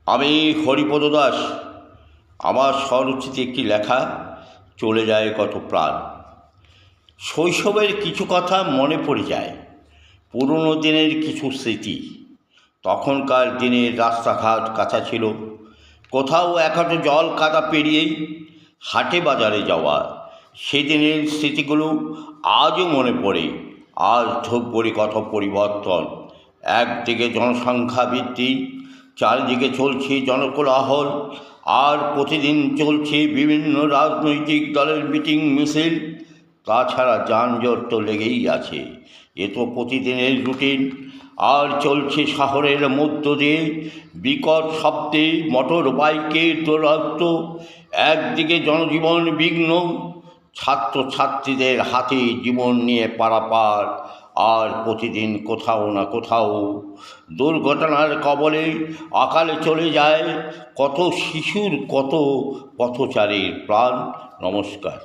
আমি হরিপদ দাস। আমার স্বরচিত একটি লেখা চলে যায় কত প্রাণ। শৈশবের কিছু কথা মনে পড়ে যায়, পুরনো দিনের কিছু স্মৃতি। তখনকার দিনের রাস্তাঘাট কাঁচা ছিল, কোথাও একাটো জল কাদা পেরিয়েই হাটে বাজারে যাওয়া। সেদিনের স্মৃতিগুলো আজও মনে পড়ে। আজ ধূপগুড়ি কত পরিবর্তন। একদিকে জনসংখ্যা বৃদ্ধি, চারিদিকে চলছে জনকোলাহল, আর প্রতিদিন চলছে বিভিন্ন রাজনৈতিক দলের মিটিং মিছিল। তাছাড়া যানজট তো লেগেই আছে, এ তো প্রতিদিনের রুটিন। আর চলছে শহরের মধ্য দিয়ে বিকট শব্দে মোটর বাইকের দৌরাত্ম্য। একদিকে জনজীবন বিঘ্ন, ছাত্রছাত্রীদের হাতে জীবন নিয়ে পারাপার, আর প্রতিদিন কোথাও না কোথাও দুর্ঘটনার কবলে অকালে চলে যায় কত শিশুর, কত পথচারীর প্রাণ। নমস্কার।